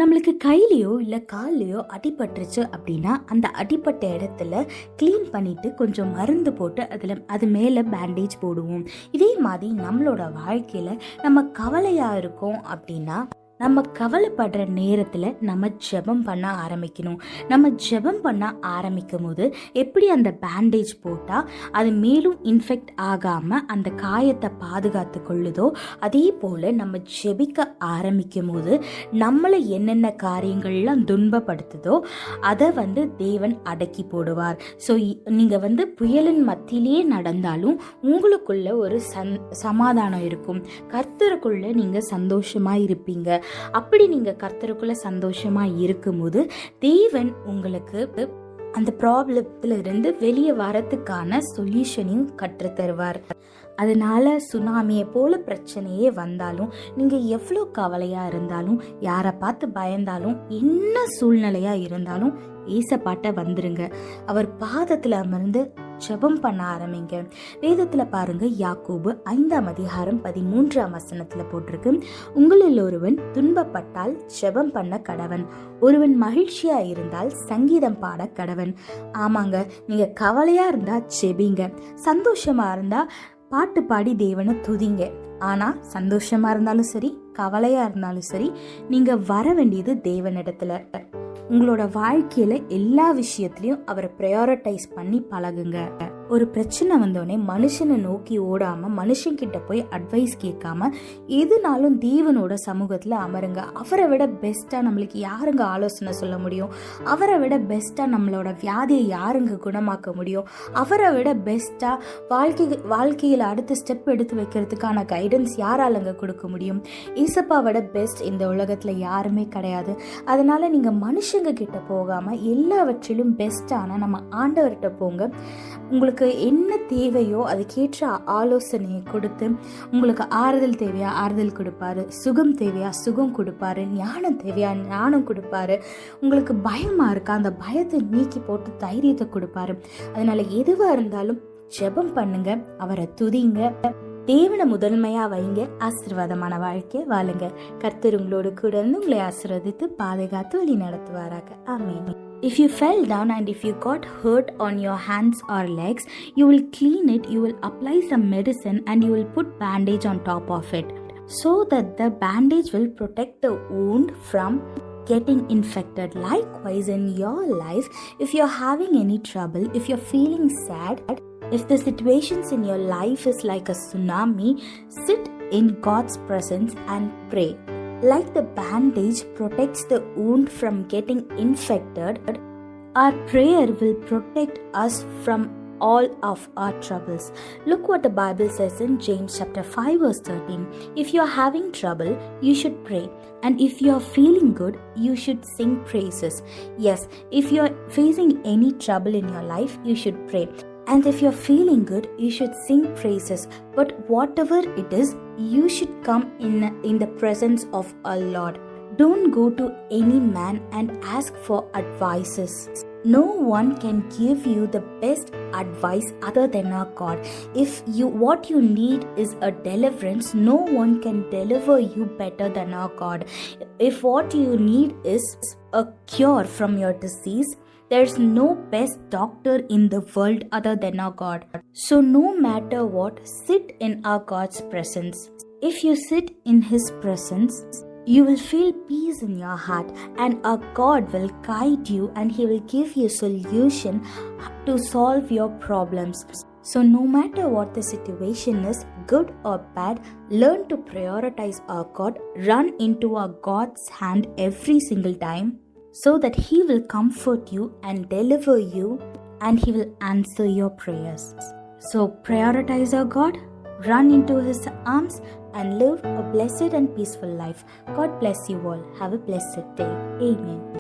நம்மளுக்கு கையிலையோ இல்லை கால்லையோ அடிபட்டுருச்சு அப்படின்னா அந்த அடிப்பட்ட இடத்துல க்ளீன் பண்ணிட்டு கொஞ்சம் மருந்து போட்டு அது மேலே பேண்டேஜ் போடுவோம். இதே மாதிரி நம்மளோட வாழ்க்கையில் நம்ம கவலையாக இருக்கோம் அப்படின்னா நம்ம கவலைப்படுற நேரத்தில் நம்ம ஜெபம் பண்ண ஆரம்பிக்கணும். நம்ம ஜெபம் பண்ண ஆரம்பிக்கும் போது எப்படி அந்த பேண்டேஜ் போட்டால் அது மேலும் இன்ஃபெக்ட் ஆகாமல் அந்த காயத்தை பாதுகாத்து கொள்ளுதோ, அதே போல் நம்ம ஜெபிக்க ஆரம்பிக்கும் போது நம்மளை என்னென்ன காரியங்கள்லாம் துன்பப்படுத்துதோ அதை தேவன் அடக்கி போடுவார். ஸோ நீங்கள் புயலின் மத்தியிலேயே நடந்தாலும் உங்களுக்குள்ள ஒரு சமாதானம் இருக்கும். கர்த்தருக்குள்ள நீங்கள் சந்தோஷமாக இருப்பீங்க. அப்படி நீங்க கர்த்தருக்குள்ள சந்தோஷமா இருக்கும்போது தேவன் உங்களுக்கு அந்த ப்ராப்ளத்துல இருந்து வெளியே வரதுக்கான சொல்யூஷனையும் கற்று தருவார். அதனால சுனாமியை போல பிரச்சனையே வந்தாலும், நீங்க எவ்வளோ கவலையா இருந்தாலும், யாரை பார்த்து பயந்தாலும், என்ன சூழ்நிலையா இருந்தாலும் ஏசப்பாட்ட வந்துருங்க. அவர் பாதத்துல அமர்ந்து ஜெபம் பண்ண ஆரம்பிங்க. வேதத்துல பாருங்க, யாக்கோபு 5:13 போட்டிருக்கு, உங்களில் ஒருவன் துன்பப்பட்டால் ஜெபம் பண்ண கடவன், ஒருவன் மகிழ்ச்சியா இருந்தால் சங்கீதம் பாட கடவன். ஆமாங்க, நீங்க கவலையா இருந்தா ஜெபிங்க, சந்தோஷமா இருந்தா பாட்டு பாடி தேவனை துதிங்க. ஆனா சந்தோஷமா இருந்தாலும் சரி, கவலையா இருந்தாலும் சரி, நீங்க வர வேண்டியது தேவனிடத்துல. உங்களோட வாழ்க்கையில எல்லா விஷயத்திலையும் அவரை ப்ரையாரிட்டைஸ் பண்ணி பழகுங்க. ஒரு பிரச்சனை வந்தோடனே மனுஷனை நோக்கி ஓடாம, மனுஷன்கிட்ட போய் அட்வைஸ் கேட்காம, எதுனாலும் தேவனோட சமூகத்துல அமருங்க. அவரை விட பெஸ்டா நம்மளுக்கு யாருங்க ஆலோசனை சொல்ல முடியும்? அவரை விட பெஸ்டா நம்மளோட வியாதியை யாருங்க குணமாக்க முடியும்? அவரை விட பெஸ்டா வாழ்க்கையில அடுத்த ஸ்டெப் எடுத்து வைக்கிறதுக்கான கைடன்ஸ் யாராலங்க கொடுக்க முடியும்? ஏசப்பாவோட பெஸ்ட் இந்த உலகத்துல யாருமே கிடையாது. அதனால நீங்க மனுஷங்க கிட்ட போகாம எல்லாவற்றிலும் பெஸ்டான நம்ம ஆண்டவர்கிட்ட போங்க. உங்களுக்கு என்ன தேவையோ அதுக்கேற்ற ஆலோசனையை கொடுத்து, உங்களுக்கு ஆறுதல் தேவையா ஆறுதல் கொடுப்பாரு, சுகம் தேவையா சுகம் கொடுப்பாரு, ஞானம் தேவையா ஞானம் கொடுப்பாரு, உங்களுக்கு பயமா இருக்கா அந்த பயத்தை நீக்கி போட்டு தைரியத்தை கொடுப்பாரு. அதனால எதுவா இருந்தாலும் ஜெபம் பண்ணுங்க, அவரை துதிங்க, தேவனை முதன்மையா வைங்க, ஆசீர்வாதமான வாழ்க்கை வாழுங்க. கர்த்தர் உங்களோடு கூட இருந்து உங்களை ஆசீர்வதித்து பாதுகாத்து வழி நடத்துவாராக. ஆமென். If you fell down and if you got hurt on your hands or legs, you will clean it, you will apply some medicine and you will put bandage on top of it, so that the bandage will protect the wound from getting infected. Likewise in your life, if you're having any trouble, if you're feeling sad, if the situations in your life is like a tsunami, sit in God's presence and pray. Like the bandage protects the wound from getting infected, our prayer will protect us from all of our troubles. Look what the Bible says in James chapter 5:13. If you are having trouble, you should pray. And if you are feeling good, you should sing praises. Yes, if you are facing any trouble in your life, you should pray. And if you're feeling good, you should sing praises. But whatever it is, you should come in the presence of our Lord. Don't go to any man and ask for advices. No one can give you the best advice other than our God. If what you need is a deliverance, no one can deliver you better than our God. If what you need is a cure from your disease, there's no best doctor in the world other than our God. So no matter what, sit in our God's presence. If you sit in His presence, you will feel peace in your heart, and our God will guide you and He will give you solution to solve your problems. So no matter what the situation is, good or bad, learn to prioritize our God, run into our God's hand every single time, so that He will comfort you and deliver you, and He will answer your prayers. So prioritize our God, run into His arms, and live a blessed and peaceful life. God bless you all. Have a blessed day. Amen.